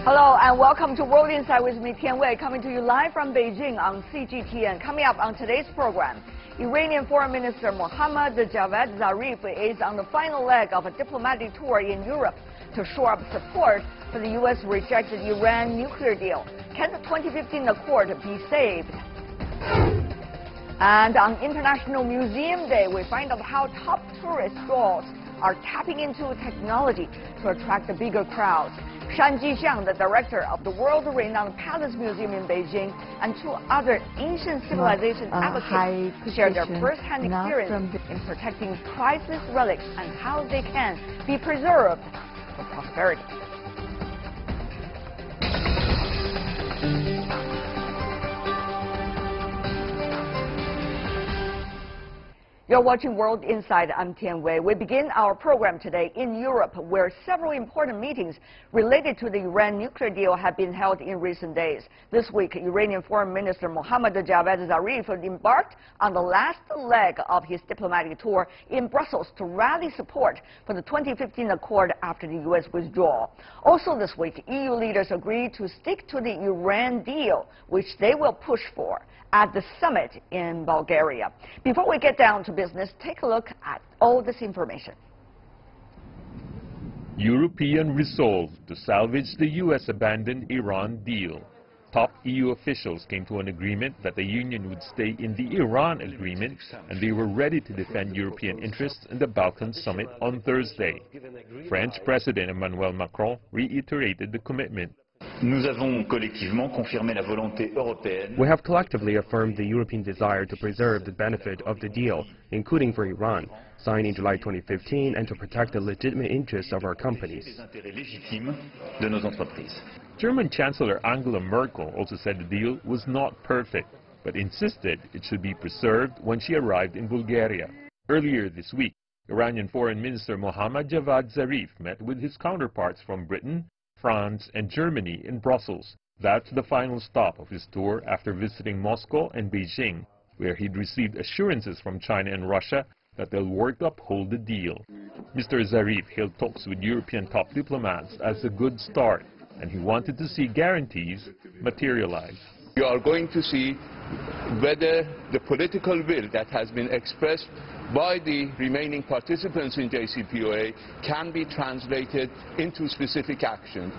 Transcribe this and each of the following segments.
Hello and welcome to World Insight with me, Tian Wei, coming to you live from Beijing on CGTN. Coming up on today's program, Iranian Foreign Minister Mohammad Zarif is on the final leg of a diplomatic tour in Europe to shore up support for the U.S. rejected Iran nuclear deal. Can the 2015 accord be saved? And on International Museum Day, we find out how top tourist draws are tapping into technology to attract the bigger crowds. Shan Jixiang, the director of the world-renowned Palace Museum in Beijing, and two other ancient civilization advocates share their first-hand experience in protecting priceless relics and how they can be preserved for posterity. You're watching World Insight. I'm Tian Wei. We begin our program today in Europe, where several important meetings related to the Iran nuclear deal have been held in recent days. This week, Iranian Foreign Minister Mohammad Zarif embarked on the last leg of his diplomatic tour in Brussels to rally support for the 2015 accord after the U.S. withdrawal. Also this week, EU leaders agreed to stick to the Iran deal, which they will push for at the summit in Bulgaria. Before we get down to business, take a look at all this information. European resolve to salvage the U.S. abandoned Iran deal. Top EU officials came to an agreement that the Union would stay in the Iran agreement, and they were ready to defend European interests in the Balkan summit on Thursday. French President Emmanuel Macron reiterated the commitment. We have collectively affirmed the European desire to preserve the benefit of the deal, including for Iran, signed in July 2015, and to protect the legitimate interests of our companies. German Chancellor Angela Merkel also said the deal was not perfect, but insisted it should be preserved when she arrived in Bulgaria. Earlier this week, Iranian Foreign Minister Mohammad Zarif met with his counterparts from Britain, France and Germany in Brussels. That's the final stop of his tour after visiting Moscow and Beijing, where he'd received assurances from China and Russia that they'll work to uphold the deal. Mr. Zarif hailed talks with European top diplomats as a good start, and he wanted to see guarantees materialize. You are going to see whether the political will that has been expressed by the remaining participants in JCPOA can be translated into specific action.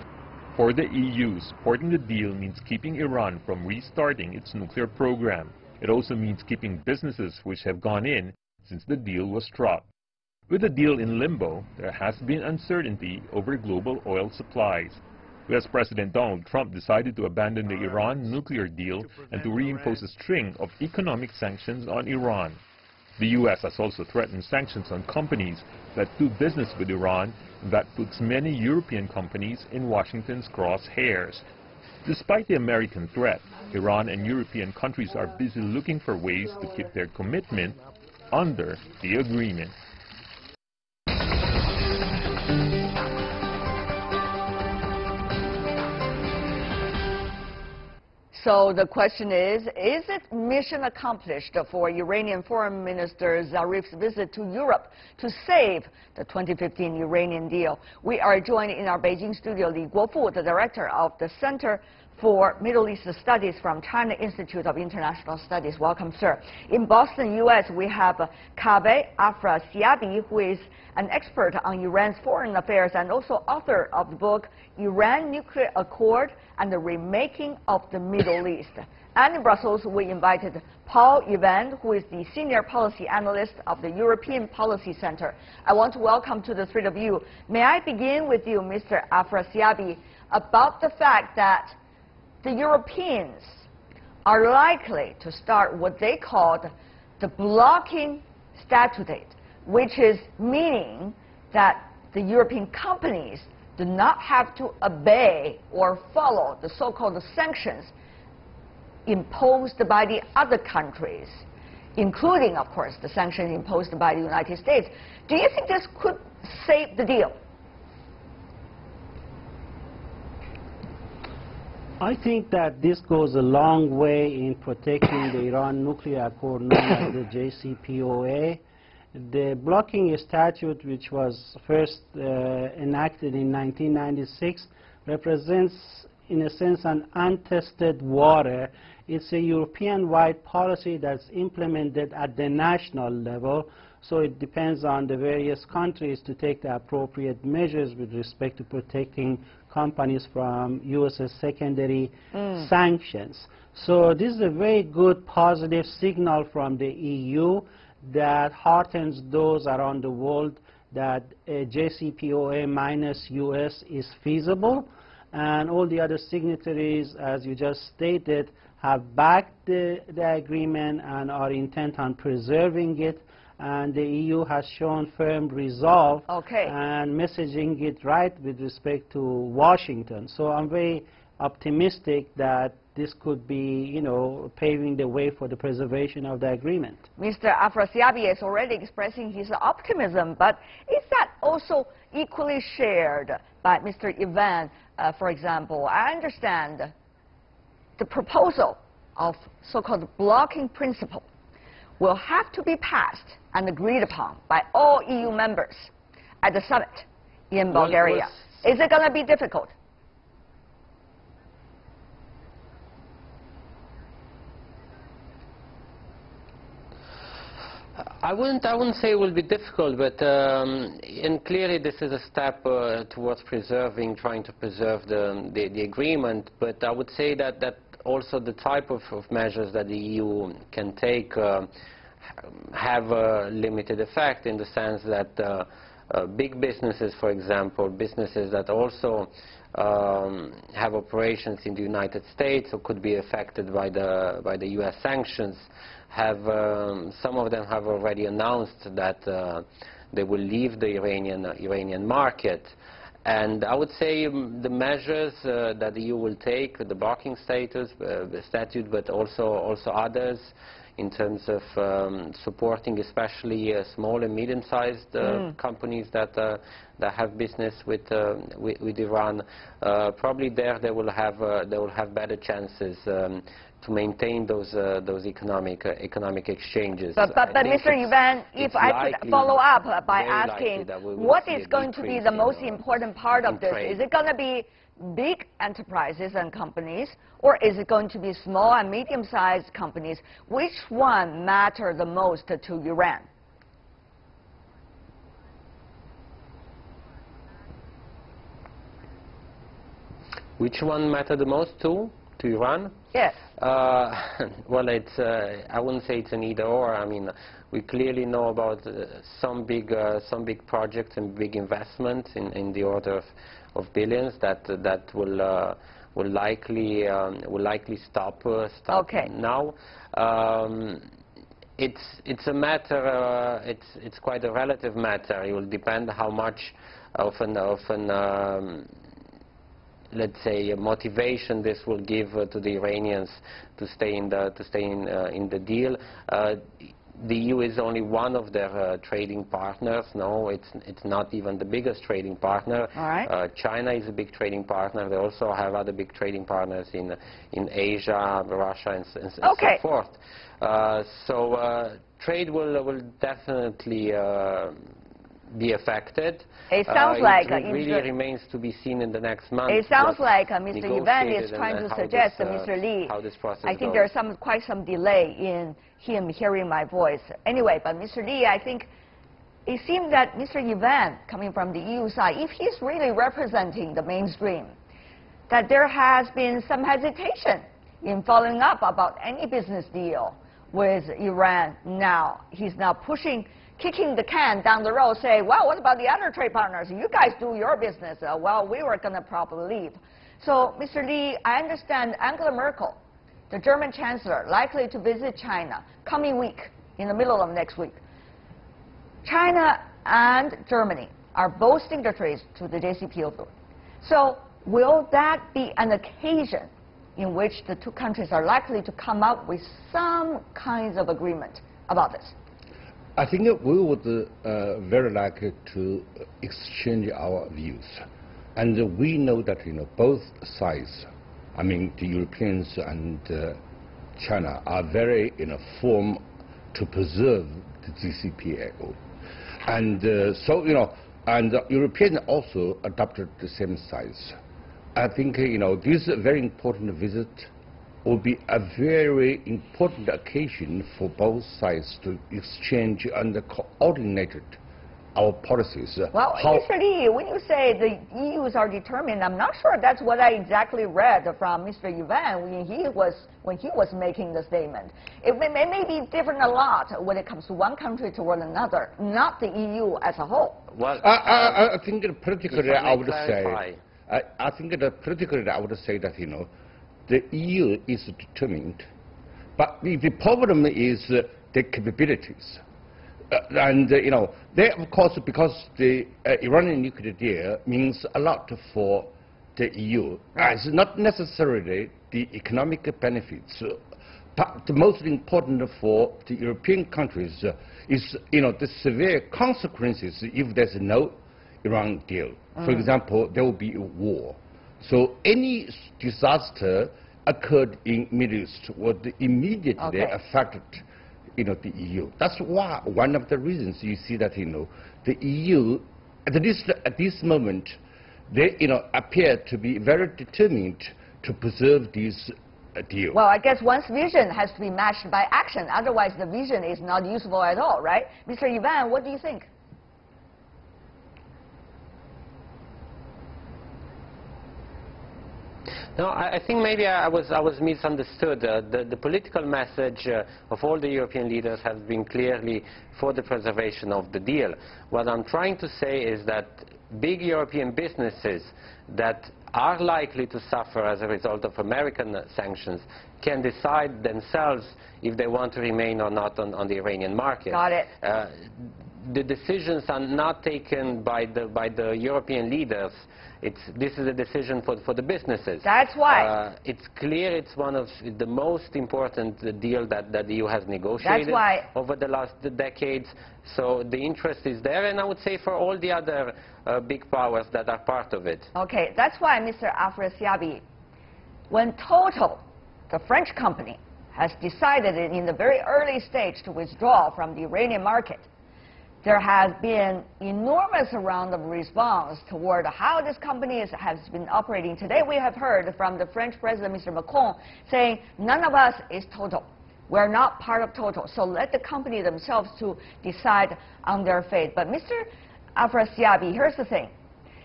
For the EU, supporting the deal means keeping Iran from restarting its nuclear program. It also means keeping businesses which have gone in since the deal was struck. With the deal in limbo, there has been uncertainty over global oil supplies. U.S. President Donald Trump decided to abandon the Iran nuclear deal and to reimpose a string of economic sanctions on Iran. The U.S. has also threatened sanctions on companies that do business with Iran, and that puts many European companies in Washington's crosshairs. Despite the American threat, Iran and European countries are busy looking for ways to keep their commitment under the agreement. So the question is it mission accomplished for Iranian Foreign Minister Zarif's visit to Europe to save the 2015 Iranian deal? We are joined in our Beijing studio, Li Guofu, the director of the Center for Middle East Studies from China Institute of International Studies. Welcome, sir. In Boston, U.S., we have Kaveh Afrasiabi, who is an expert on Iran's foreign affairs and also author of the book Iran Nuclear Accord and the Remaking of the Middle East. And in Brussels, we invited Paul Yvan, who is the Senior Policy Analyst of the European Policy Center. I want to welcome to the three of you. May I begin with you, Mr. Afrasiabi, about the fact that the Europeans are likely to start what they called the blocking statute, which is meaning that the European companies do not have to obey or follow the so-called sanctions imposed by the other countries, including, of course, the sanctions imposed by the United States. Do you think this could save the deal? I think that this goes a long way in protecting the Iran nuclear accord known as the JCPOA. The blocking statute, which was first enacted in 1996, represents, in a sense, an untested water. It's a European-wide policy that's implemented at the national level, so it depends on the various countries to take the appropriate measures with respect to protecting companies from U.S.'s secondary sanctions. So this is a very good positive signal from the EU that heartens those around the world that a JCPOA minus U.S. is feasible, and all the other signatories, as you just stated, have backed the agreement and are intent on preserving it, and the EU has shown firm resolve and messaging it right with respect to Washington. So I'm very optimistic that this could be, you know, paving the way for the preservation of the agreement. Mr. Afrasiabi is already expressing his optimism, but is that also equally shared by Mr. Ivan, for example? I understand the proposal of so-called blocking principle will have to be passed and agreed upon by all EU members at the summit in Bulgaria. Is it going to be difficult? I wouldn't say it will be difficult, but and clearly this is a step towards trying to preserve the agreement. But I would say that also the type of measures that the EU can take have a limited effect, in the sense that big businesses, for example, businesses that also have operations in the United States or could be affected by the U.S. sanctions, some of them have already announced that they will leave the Iranian market. And I would say the measures that the EU will take, the blocking statute, but also others, in terms of supporting especially small and medium-sized companies that have business with Iran. Probably they will have better chances to maintain those economic exchanges. But Mr. Ivan, if I could follow up by asking, what is going to be the most important part of this? Is it going to be big enterprises and companies, or is it going to be small and medium-sized companies? Which one matter the most to Iran? Which one matter the most to Iran? Yes. Well, I wouldn't say it's an either-or. I mean, we clearly know about some big projects and big investments in the order of billions that will likely stop now. It's a matter. It's quite a relative matter. It will depend how much of an let's say motivation this will give to the Iranians to stay in the deal. The EU is only one of their trading partners. No, it's not even the biggest trading partner. All right. China is a big trading partner. They also have other big trading partners in Asia, Russia, and so forth. So trade will definitely be affected. It sounds like it really remains to be seen in the next month. It sounds like Mr. Ivan is trying to suggest Mr. Li. How this process I think goes. there's quite some delay in him hearing my voice. Anyway, but Mr. Li, I think it seems that Mr. Ivan, coming from the EU side, if he's really representing the mainstream, that there has been some hesitation in following up about any business deal with Iran now. He's now kicking the can down the road, say, well, what about the other trade partners? You guys do your business. Well, we were going to probably leave. So, Mr. Li, I understand Angela Merkel, the German chancellor, likely to visit China coming week, in the middle of next week. China and Germany are both signatories to the JCPOA. So, will that be an occasion in which the two countries are likely to come up with some kinds of agreement about this? I think we would very like to exchange our views, and we know that both sides, I mean the Europeans and China, are very firm to preserve the JCPOA, and so and the Europeans also adopted the same sides, I think, this very important visit will be a very important occasion for both sides to exchange and coordinate our policies. Well, Mr. Li, when you say the EUs are determined, I'm not sure that's what I exactly read from Mr. Yuan when he was making the statement. It may be different a lot when it comes to one country toward another, not the EU as a whole. Well, I think politically I would say, I think that politically I would say that the EU is determined, but the problem is the capabilities. They, of course, because the Iranian nuclear deal means a lot for the EU. It's not necessarily the economic benefits, but the most important for the European countries is, the severe consequences if there's no Iran deal. For example, there will be a war. So any disaster occurred in Middle East would immediately affect the EU. That's why one of the reasons you see that the EU, at least at this moment, they appear to be very determined to preserve this deal. Well, I guess one's vision has to be matched by action. Otherwise, the vision is not useful at all, right? Mr. Yuan, what do you think? No, I think maybe I was misunderstood. The political message of all the European leaders has been clearly for the preservation of the deal. What I'm trying to say is that big European businesses that are likely to suffer as a result of American sanctions can decide themselves if they want to remain or not on the Iranian market. Got it. The decisions are not taken by the European leaders. This is a decision for the businesses. That's why. It's clear it's one of the most important deals that the EU has negotiated over the last decades. So the interest is there, and I would say for all the other big powers that are part of it. Okay, that's why, Mr. Afrasiabi, when Total, the French company, has decided in the very early stage to withdraw from the Iranian market, there has been enormous round of response toward how this company has been operating. Today we have heard from the French President, Mr. Macron, saying none of us is Total. We're not part of Total. So let the company themselves to decide on their fate. But Mr. Afrasiabi, here's the thing.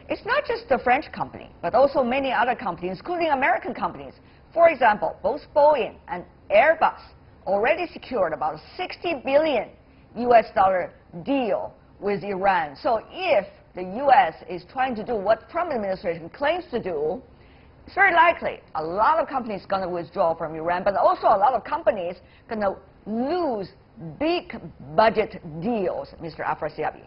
It's not just the French company, but also many other companies, including American companies. For example, both Boeing and Airbus already secured about $60 billion deal with Iran. So if the U.S. is trying to do what Trump administration claims to do, it's very likely a lot of companies going to withdraw from Iran, but also a lot of companies going to lose big budget deals, Mr. Afrasiabi.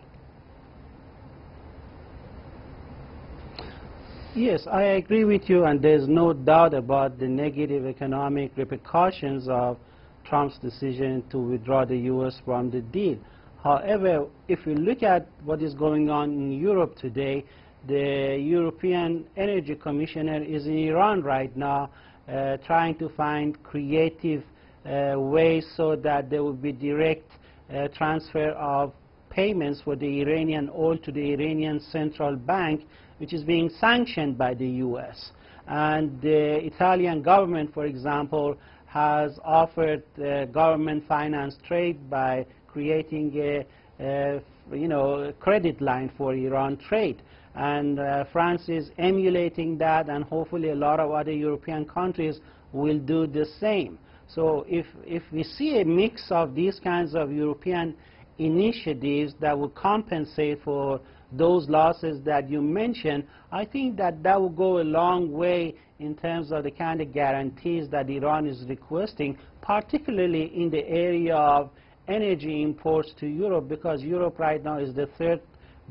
Yes, I agree with you, and there's no doubt about the negative economic repercussions of Trump's decision to withdraw the U.S. from the deal. However, if we look at what is going on in Europe today, the European Energy Commissioner is in Iran right now trying to find creative ways so that there will be direct transfer of payments for the Iranian oil to the Iranian Central Bank, which is being sanctioned by the U.S. And the Italian government, for example, has offered government-financed trade by creating a credit line for Iran trade. And France is emulating that, and hopefully a lot of other European countries will do the same. So if we see a mix of these kinds of European initiatives that will compensate for those losses that you mentioned, I think that will go a long way in terms of the kind of guarantees that Iran is requesting, particularly in the area of energy imports to Europe, because Europe right now is the third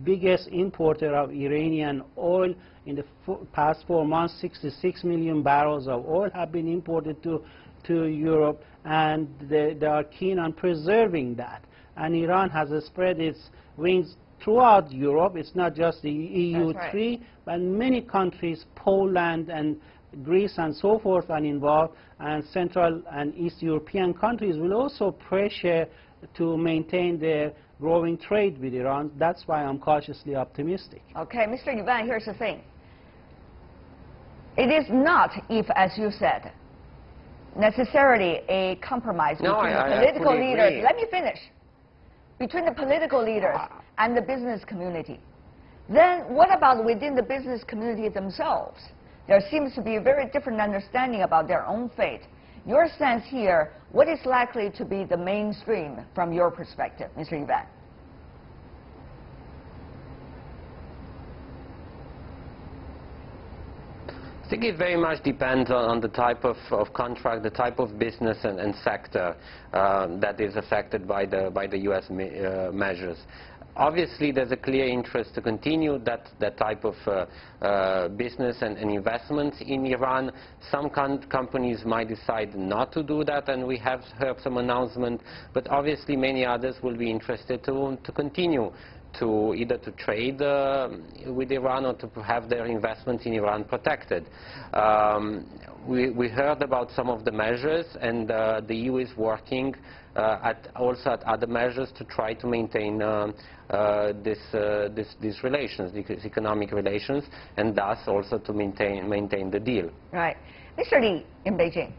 biggest importer of Iranian oil. In the past 4 months, 66 million barrels of oil have been imported to Europe, and they are keen on preserving that. And Iran has spread its wings throughout Europe. It's not just the EU3, but many countries, Poland and Greece and so forth, are involved, and Central and East European countries will also pressure to maintain their growing trade with Iran. That's why I'm cautiously optimistic. Okay, Mr. Yuan, here's the thing. It is not, if, as you said, necessarily a compromise between the political leaders. Agree. Let me finish. Between the political leaders and the business community. Then what about within the business community themselves? There seems to be a very different understanding about their own fate. Your sense here, what is likely to be the mainstream from your perspective, Mr. Yuban? I think it very much depends on the type of contract, the type of business and sector that is affected by the U.S. measures. Obviously, there's a clear interest to continue that type of business and investments in Iran. Some companies might decide not to do that, and we have heard some announcement, but obviously many others will be interested to continue to either to trade with Iran or to have their investments in Iran protected. We heard about some of the measures, and the EU is working also at other measures to try to maintain these relations, these economic relations, and thus also to maintain the deal. Right. Mr. Li, in Beijing,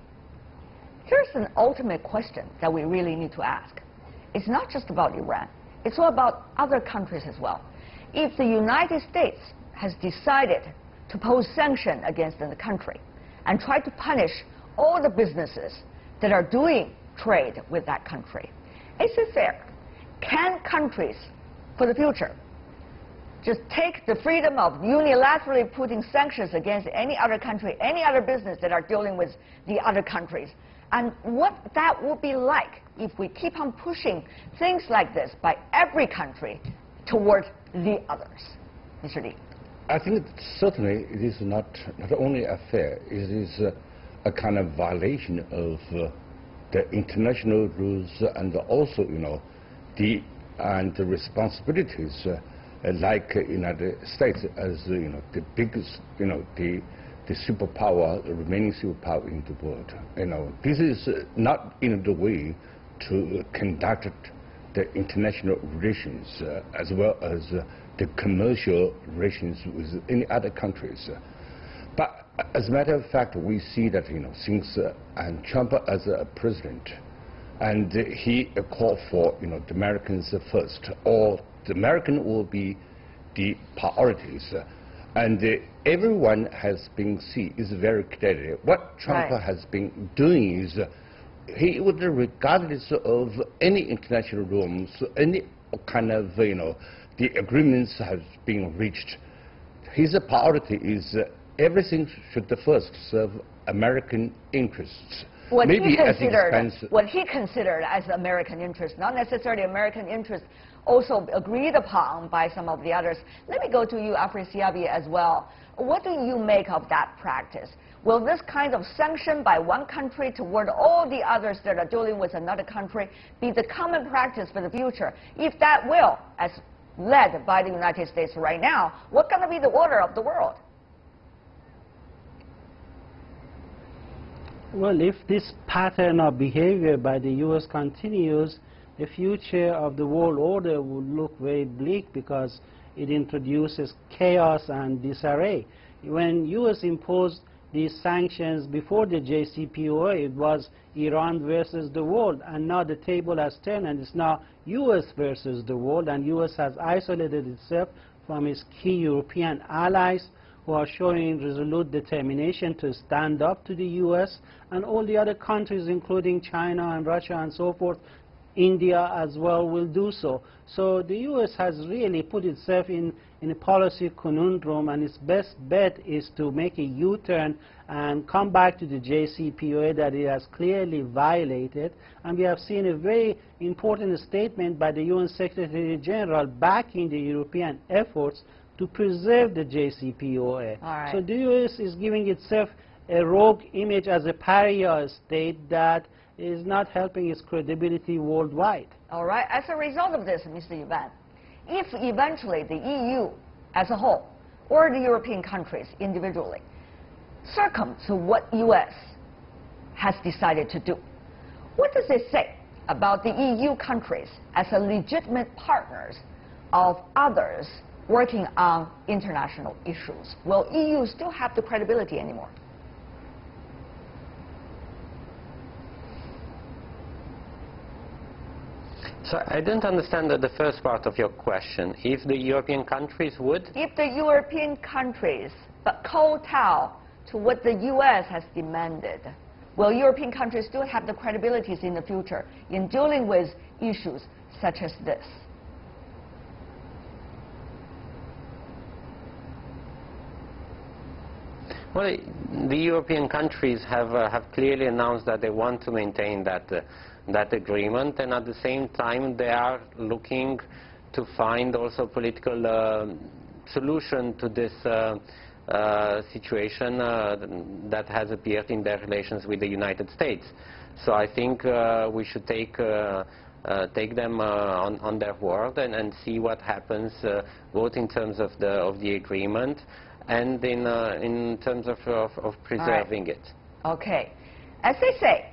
here's an ultimate question that we really need to ask. It's not just about Iran. It's all about other countries as well. If the United States has decided to pose sanctions against the country and try to punish all the businesses that are doing trade with that country, is it fair? Can countries, for the future, just take the freedom of unilaterally putting sanctions against any other country, any other business that are dealing with the other countries? And what that will be like if we keep on pushing things like this by every country toward the others. Mr. Li. I think certainly it is not only fair, it is a kind of violation of the international rules, and also, the responsibilities like United States as the biggest, the superpower, the remaining superpower in the world. This is not in the way to conduct the international relations as well as the commercial relations with any other countries. But as a matter of fact, we see that since Trump as a president, and he called for the Americans first, or the American will be the priorities. And everyone has been seen is very clear. What Trump has been doing is he would, regardless of any international rules, any kind of the agreements have been reached. His priority is everything should first serve American interests. What he considered as American interests, not necessarily American interests, also agreed upon by some of the others. Let me go to you, Afri-Siabi, as well. What do you make of that practice? Will this kind of sanction by one country toward all the others that are dealing with another country be the common practice for the future? If that will, as led by the United States right now, what's going to be the order of the world? Well, if this pattern of behavior by the U.S. continues, the future of the world order will look very bleak because it introduces chaos and disarray. When U.S. imposed these sanctions before the JCPOA, it was Iran versus the world, and now the table has turned and it's now U.S. versus the world, and U.S. has isolated itself from its key European allies who are showing resolute determination to stand up to the U.S., and all the other countries, including China and Russia and so forth, India as well, will do so. So the U.S. has really put itself in a policy conundrum, and its best bet is to make a U-turn and come back to the JCPOA that it has clearly violated. And we have seen a very important statement by the UN Secretary General backing the European efforts to preserve the JCPOA. Right. So the U.S. is giving itself a rogue image as a pariah state that is not helping its credibility worldwide. All right. As a result of this, Mr. Yuban, if eventually the EU as a whole or the European countries individually succumb to what U.S. has decided to do, what does it say about the EU countries as a legitimate partners of others working on international issues? Will EU still have the credibility anymore? So I don't understand the first part of your question. If the European countries would? If the European countries kowtow to what the U.S. has demanded, will European countries still have the credibilities in the future in dealing with issues such as this? Well, the European countries have clearly announced that they want to maintain that agreement, and at the same time they are looking to find also political solution to this situation that has appeared in their relations with the United States. So I think we should take them on their word and see what happens, both in terms of the agreement and in terms of preserving it. Okay. As they say,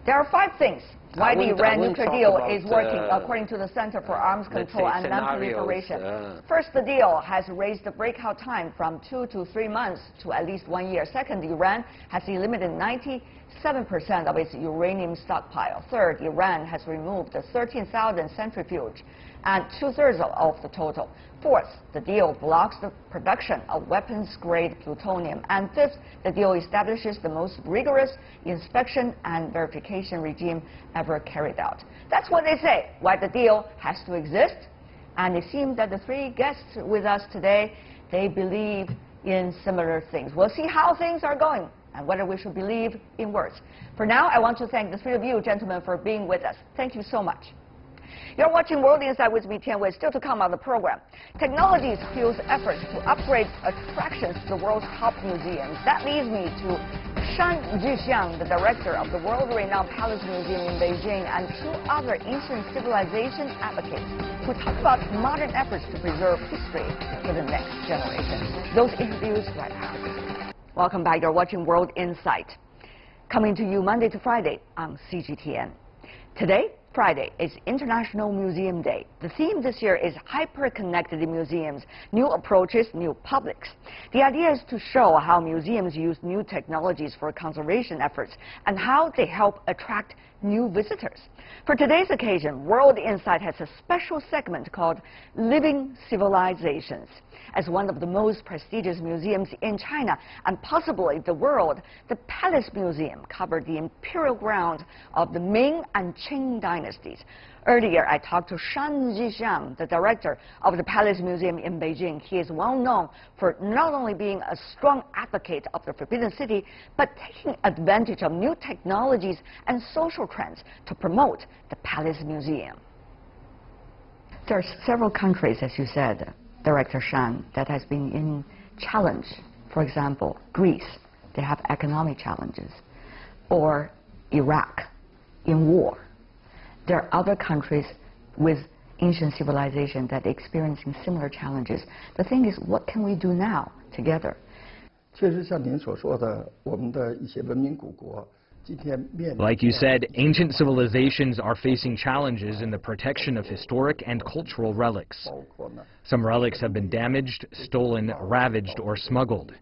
there are 5 things why the Iran nuclear deal is working, according to the Center for Arms Control and Non-Proliferation. First, the deal has raised the breakout time from 2 to 3 months to at least 1 year. Second, Iran has eliminated 97% of its uranium stockpile. Third, Iran has removed the 13,000 centrifuge and 2/3 of the total. Fourth, the deal blocks the production of weapons-grade plutonium. And fifth, the deal establishes the most rigorous inspection and verification regime ever carried out. That's what they say, why the deal has to exist. And it seems that the 3 guests with us today, they believe in similar things. We'll see how things are going and whether we should believe in words. For now, I want to thank the 3 of you, gentlemen, for being with us. Thank you so much. You're watching World Insight with me, Tian Wei. Still to come on the program. Technologies fuels efforts to upgrade attractions to the world's top museums. That leads me to Shan Jixiang, the director of the world-renowned Palace Museum in Beijing, and 2 other ancient civilization advocates who talk about modern efforts to preserve history for the next generation. Those interviews right now. Welcome back. You're watching World Insight, coming to you Monday to Friday on CGTN. Today, Friday, is International Museum Day. The theme this year is hyper-connected museums, new approaches, new publics. The idea is to show how museums use new technologies for conservation efforts and how they help attract new visitors. For today's occasion, World Insight has a special segment called Living Civilizations. As one of the most prestigious museums in China and possibly the world, the Palace Museum covered the imperial grounds of the Ming and Qing dynasties. Earlier, I talked to Shan Jixiang, the director of the Palace Museum in Beijing. He is well known for not only being a strong advocate of the Forbidden City, but taking advantage of new technologies and social trends to promote the Palace Museum. There are several countries, as you said, Director Shan, that has been in challenge. For example, Greece, they have economic challenges. Or Iraq, in war. There are other countries with ancient civilization that are experiencing similar challenges. The thing is, what can we do now together? 确实像您所说的，我们的一些文明古国 Like you said, ancient civilizations are facing challenges in the protection of historic and cultural relics. Some relics have been damaged, stolen, ravaged, or smuggled.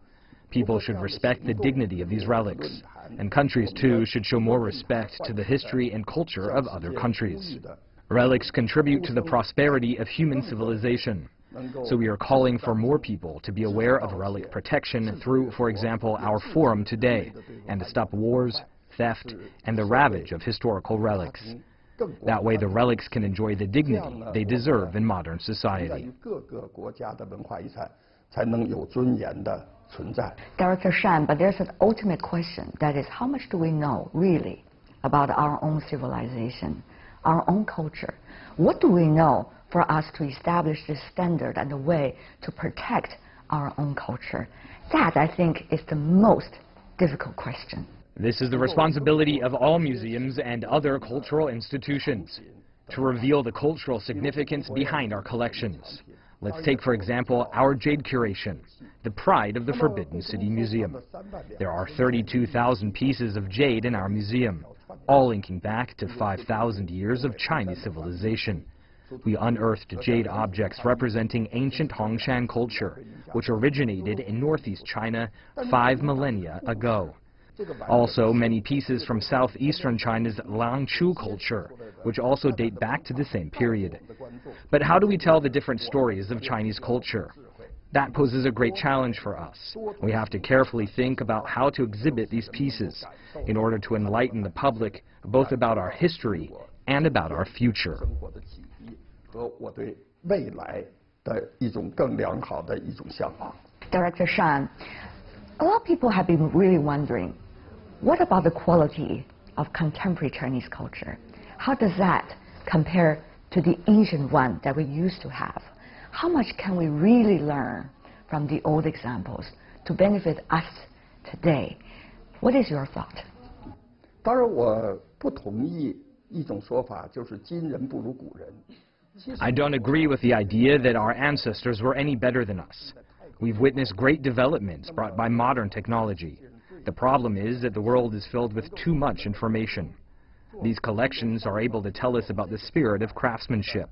People should respect the dignity of these relics, and countries too should show more respect to the history and culture of other countries. Relics contribute to the prosperity of human civilization. So we are calling for more people to be aware of relic protection through, for example, our forum today, and to stop wars, theft, and the ravage of historical relics. That way the relics can enjoy the dignity they deserve in modern society. Director Shan, but there's an ultimate question, that is, how much do we know, really, about our own civilization, our own culture? What do we know for us to establish this standard and the way to protect our own culture? That, I think, is the most difficult question. This is the responsibility of all museums and other cultural institutions, to reveal the cultural significance behind our collections. Let's take, for example, our jade curation, the pride of the Forbidden City Museum. There are 32,000 pieces of jade in our museum, all linking back to 5,000 years of Chinese civilization. we unearthed jade objects representing ancient Hongshan culture, which originated in northeast China 5 millennia ago. Also, many pieces from southeastern China's Langchu culture, which also date back to the same period. But how do we tell the different stories of Chinese culture? That poses a great challenge for us. We have to carefully think about how to exhibit these pieces in order to enlighten the public both about our history and about our future. Director Shan, a lot of people have been really wondering, what about the quality of contemporary Chinese culture? How does that compare to the ancient one that we used to have? How much can we really learn from the old examples to benefit us today? What is your thought? 当然，我不同意一种说法，就是今人不如古人。 I don't agree with the idea that our ancestors were any better than us. We've witnessed great developments brought by modern technology. The problem is that the world is filled with too much information. These collections are able to tell us about the spirit of craftsmanship,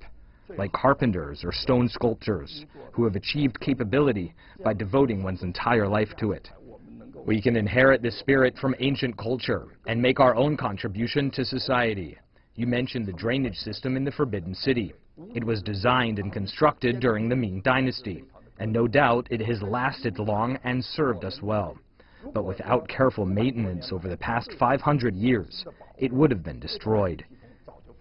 like carpenters or stone sculptors, who have achieved capability by devoting one's entire life to it. We can inherit this spirit from ancient culture and make our own contribution to society. You mentioned the drainage system in the Forbidden City. It was designed and constructed during the Ming Dynasty, and no doubt it has lasted long and served us well. But without careful maintenance over the past 500 years, it would have been destroyed.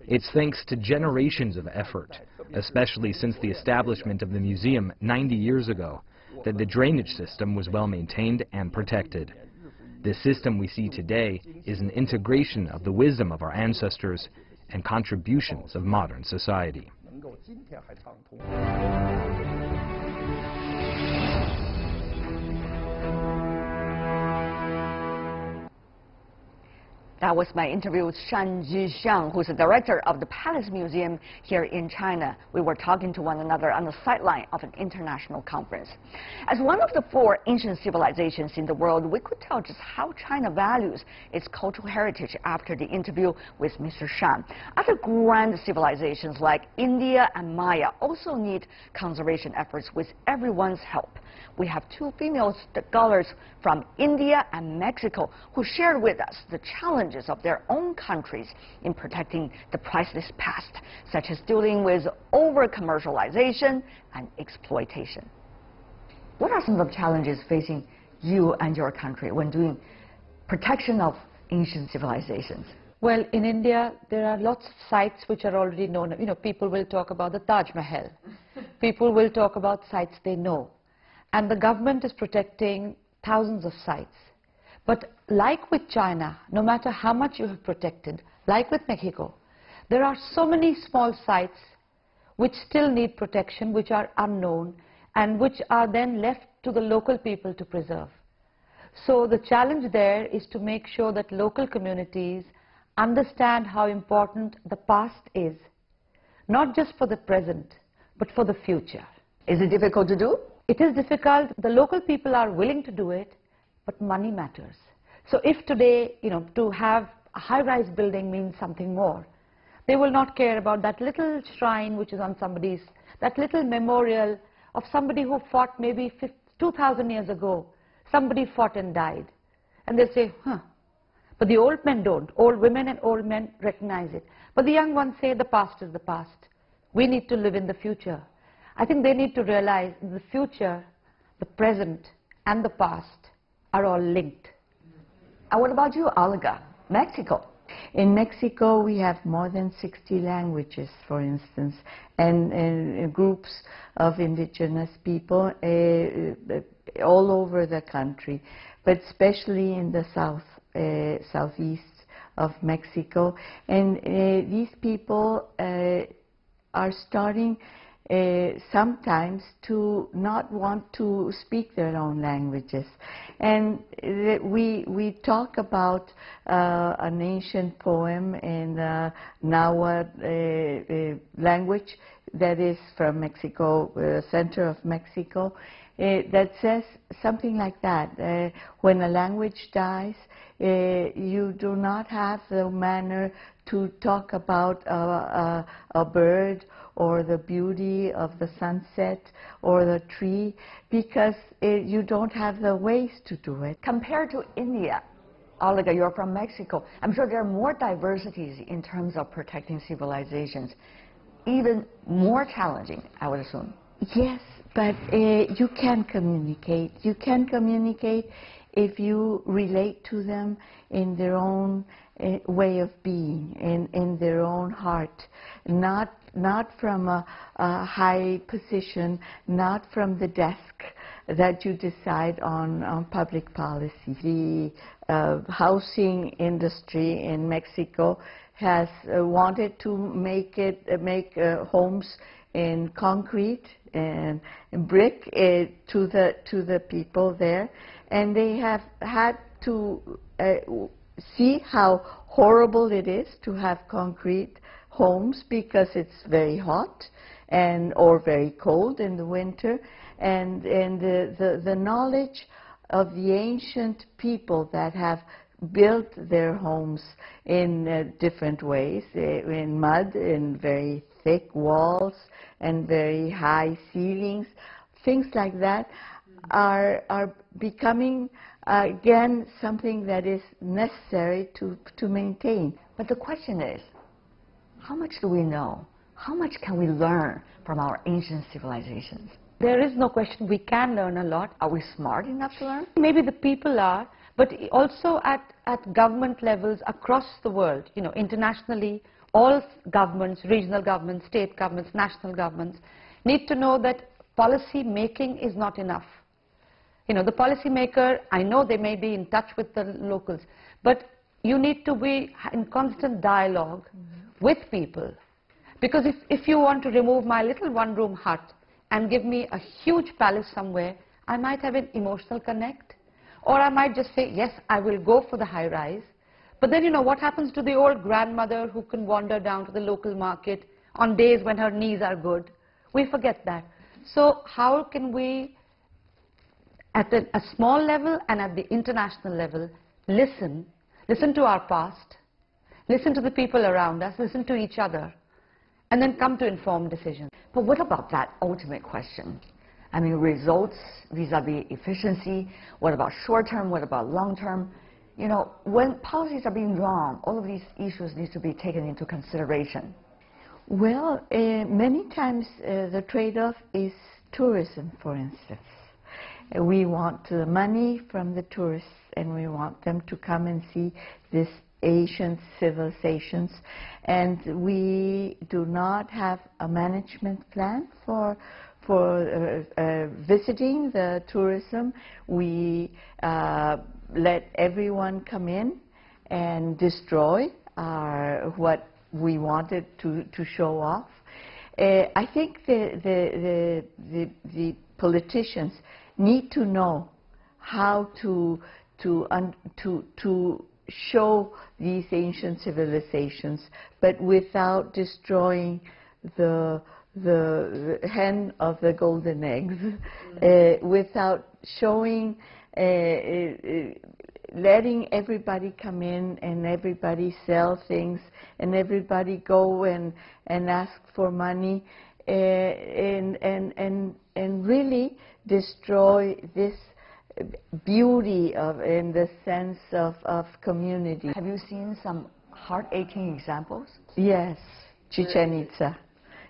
It's thanks to generations of effort, especially since the establishment of the museum 90 years ago, that the drainage system was well maintained and protected. The system we see today is an integration of the wisdom of our ancestors and contributions of modern society. That was my interview with Shan Jixiang, who's the director of the Palace Museum here in China. We were talking to one another on the sideline of an international conference. As one of the 4 ancient civilizations in the world, we could tell just how China values its cultural heritage after the interview with Mr. Shan. Other grand civilizations like India and Maya also need conservation efforts with everyone's help. We have 2 female scholars from India and Mexico who shared with us the challenges of their own countries in protecting the priceless past, such as dealing with over-commercialization and exploitation. What are some of the challenges facing you and your country when doing protection of ancient civilizations? Well, in India, there are lots of sites which are already known. You know, people will talk about the Taj Mahal. People will talk about sites they know. And the government is protecting thousands of sites. But like with China, no matter how much you have protected, like with Mexico, there are so many small sites which still need protection, which are unknown, and which are then left to the local people to preserve. So the challenge there is to make sure that local communities understand how important the past is, not just for the present, but for the future. Is it difficult to do? It is difficult. The local people are willing to do it, but money matters. So if today, you know, to have a high-rise building means something more, they will not care about that little shrine which is on somebody's, that little memorial of somebody who fought maybe 2,000 years ago. Somebody fought and died. And they say, huh. But the old men don't. Old women and old men recognize it. But the young ones say the past is the past. We need to live in the future. I think they need to realize in the future, the present and the past are all linked. And what about you, Olga? Mexico. In Mexico, we have more than 60 languages, for instance, and groups of indigenous people all over the country, but especially in the southeast of Mexico. And these people are starting sometimes to not want to speak their own languages. And we talk about an ancient poem in Nahuatl language that is from Mexico, center of Mexico, that says something like that. When a language dies, you do not have the manner to talk about a bird or the beauty of the sunset or the tree, because you don't have the ways to do it. Compared to India, Olga, you're from Mexico. I'm sure there are more diversities in terms of protecting civilizations, even more challenging, I would assume. Yes, but you can communicate. You can communicate if you relate to them in their own way of being, in their own heart, not from a high position, not from the desk that you decide on public policy. The housing industry in Mexico has wanted to make homes in concrete and brick to the people there, and they have had to see how horrible it is to have concrete homes because it's very hot or very cold in the winter, and the knowledge of the ancient people that have built their homes in different ways, in mud, in very thick walls and very high ceilings, things like that are becoming again something that is necessary to maintain. But the question is, how much do we know? How much can we learn from our ancient civilizations? There is no question we can learn a lot. Are we smart enough to learn? Maybe the people are, but also at government levels across the world, you know, internationally, all governments, regional governments, state governments, national governments, need to know that policy making is not enough. You know, the policy maker, I know they may be in touch with the locals, but you need to be in constant dialogue with people. Because if you want to remove my little one-room hut and give me a huge palace somewhere, I might have an emotional connect. Or I might just say, yes, I will go for the high-rise. But then, you know, what happens to the old grandmother who can wander down to the local market on days when her knees are good? We forget that. So how can we, at a small level and at the international level, listen to our past, listen to the people around us, listen to each other, and then come to informed decisions. But what about that ultimate question? I mean, results vis-a-vis efficiency, what about short-term, what about long-term? You know, when policies are being drawn, all of these issues need to be taken into consideration. Well, many times the trade-off is tourism, for instance. We want the money from the tourists, and we want them to come and see these ancient civilizations, and we do not have a management plan for visiting the tourism. We let everyone come in and destroy what we wanted to show off. I think the politicians need to know how to show these ancient civilizations, but without destroying the hen of the golden eggs, without showing, letting everybody come in and everybody sell things and everybody go and ask for money, and really destroy this beauty in the sense of community. Have you seen some heart-aching examples? Yes, Chichen Itza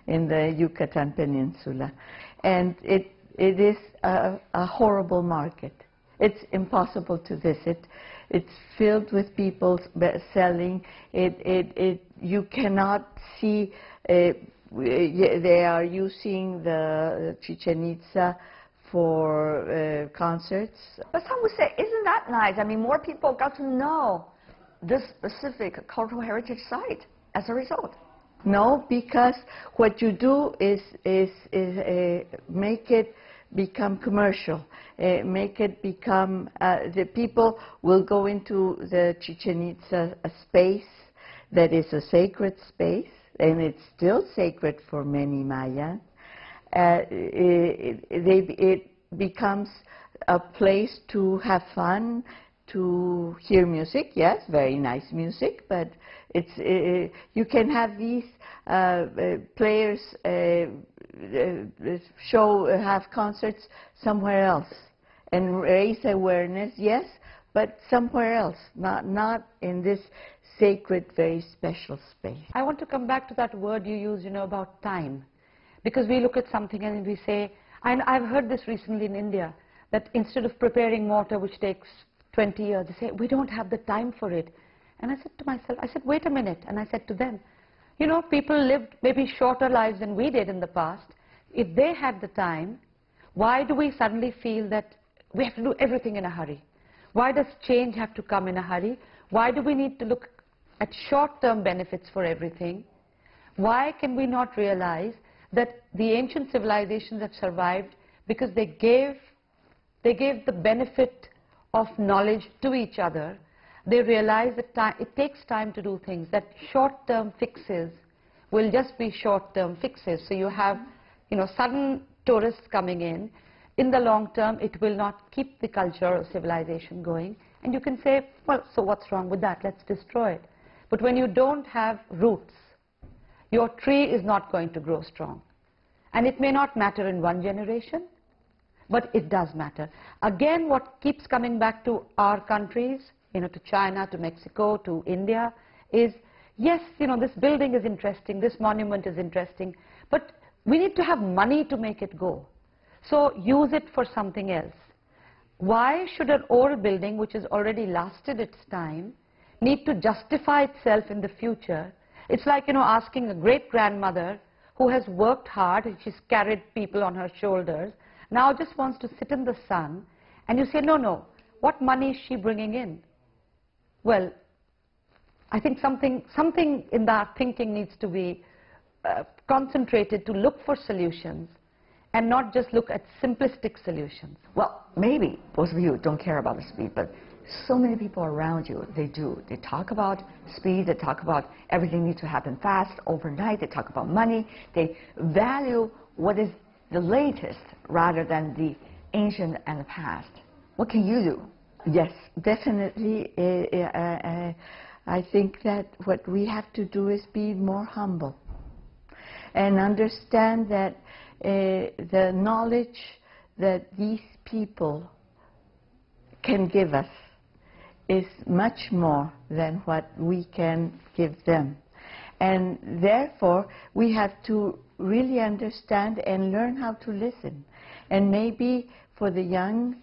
in the Yucatan Peninsula, and it is a horrible market. It's impossible to visit. It's filled with people selling. You cannot see. They are using the Chichen Itza for concerts. But some would say, isn't that nice? I mean, more people got to know this specific cultural heritage site as a result. No, because what you do is make it become commercial. Make it become, the people will go into the Chichen Itza space that is a sacred space, and it's still sacred for many Mayans. It becomes a place to have fun, to hear music. Yes, very nice music, but it's you can have these players have concerts somewhere else and raise awareness. Yes, but somewhere else, not in this sacred, very special space. I want to come back to that word you used, about time, because we look at something and we say, and I've heard this recently in India, that instead of preparing mortar, which takes 20 years, they say, we don't have the time for it. And I said to myself, wait a minute. And I said to them, people lived maybe shorter lives than we did in the past. If they had the time, why do we suddenly feel that we have to do everything in a hurry? Why does change have to come in a hurry? Why do we need to look at short-term benefits for everything? Why can we not realize that the ancient civilizations have survived because they gave the benefit of knowledge to each other? They realized that it takes time to do things, that short-term fixes will just be short-term fixes. So you have, sudden tourists coming in. In the long term, it will not keep the culture or civilization going. And you can say, well, so what's wrong with that? Let's destroy it. But when you don't have roots, your tree is not going to grow strong. And it may not matter in one generation, but it does matter. Again, what keeps coming back to our countries, to China, to Mexico, to India, is, yes, this building is interesting, this monument is interesting, but we need to have money to make it go. So use it for something else. Why should an old building, which has already lasted its time, need to justify itself in the future? It's like, asking a great-grandmother who has worked hard, she's carried people on her shoulders, now just wants to sit in the sun, and you say, no, what money is she bringing in? Well, I think something in that thinking needs to be concentrated to look for solutions and not just look at simplistic solutions. Well, maybe both of you don't care about the speed, but so many people around you, they do. They talk about speed, they talk about everything needs to happen fast, overnight, they talk about money. They value what is the latest rather than the ancient and the past. What can you do? Yes, definitely. I think that what we have to do is be more humble and understand that the knowledge that these people can give us is much more than what we can give them. And therefore, we have to really understand and learn how to listen. And maybe for the young,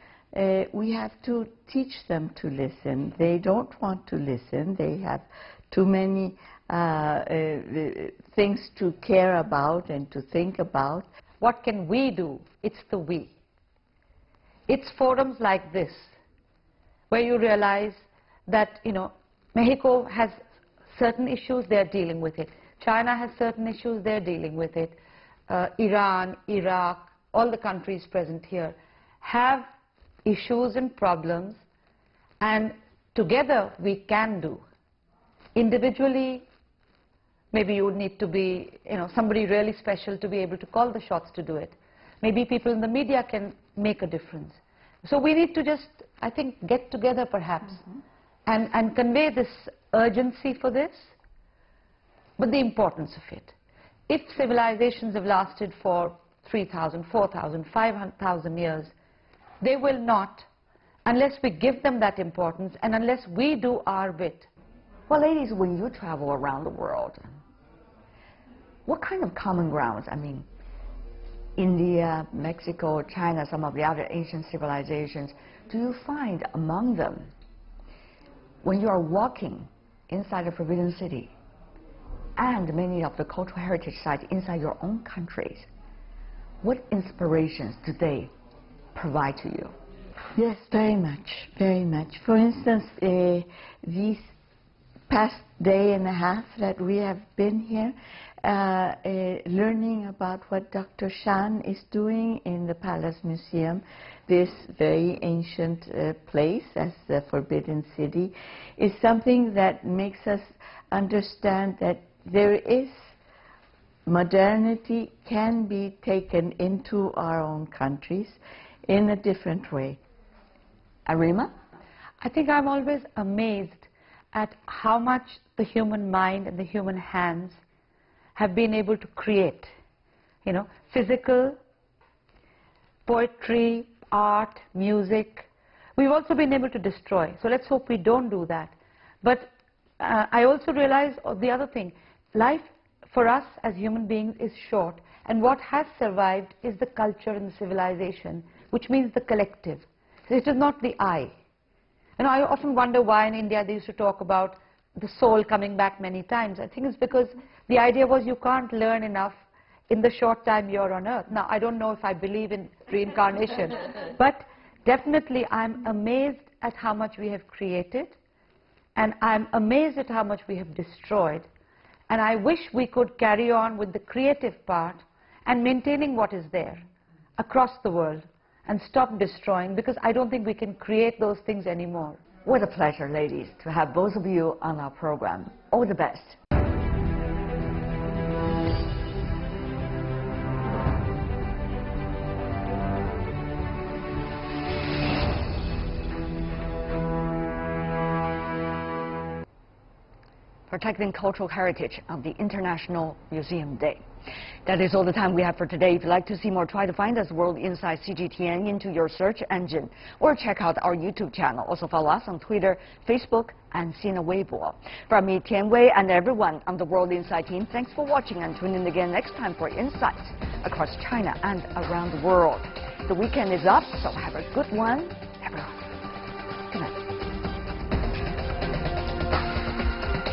we have to teach them to listen. They don't want to listen. They have too many things to care about and to think about. What can we do? It's the we. It's forums like this where you realize that, Mexico has certain issues, they're dealing with it. China has certain issues, they're dealing with it. Iran, Iraq, all the countries present here have issues and problems, and together we can do. Individually, maybe you would need to be, somebody really special to be able to call the shots to do it. Maybe people in the media can make a difference. So we need to just, I think, get together perhaps and convey this urgency for this, but the importance of it. If civilizations have lasted for 3,000, 4,000, 500,000 years, they will not unless we give them that importance and unless we do our bit. Well, ladies, when you travel around the world, what kind of common grounds, India, Mexico, China, some of the other ancient civilizations, do you find among them when you are walking inside a Forbidden City and many of the cultural heritage sites inside your own countries? What inspirations do they provide to you? Yes, very much, very much. For instance, these past day and a half that we have been here, learning about what Dr. Shan is doing in the Palace Museum, this very ancient place as the Forbidden City, is something that makes us understand that there is modernity can be taken into our own countries in a different way. Arima? I think I'm always amazed at how much the human mind and the human hands have been able to create. You know, physical, poetry, art, music. We've also been able to destroy. So let's hope we don't do that. But I also realize the other thing. Life for us as human beings is short. And what has survived is the culture and the civilization, which means the collective. So it is not the I. You know, I often wonder why in India they used to talk about the soul coming back many times. I think it's because the idea was you can't learn enough in the short time you're on earth. Now, I don't know if I believe in reincarnation, but definitely I'm amazed at how much we have created, and I'm amazed at how much we have destroyed. And I wish we could carry on with the creative part and maintaining what is there across the world and stop destroying, because I don't think we can create those things anymore. What a pleasure, ladies, to have both of you on our program. All the best. Protecting cultural heritage on the International Museum Day. That is all the time we have for today. If you'd like to see more, try to find us World Insight CGTN into your search engine, or check out our YouTube channel. Also follow us on Twitter, Facebook, and Sina Weibo. From me, Tian Wei, and everyone on the World Insight team, thanks for watching, and tune in again next time for insights across China and around the world. The weekend is up, so have a good one.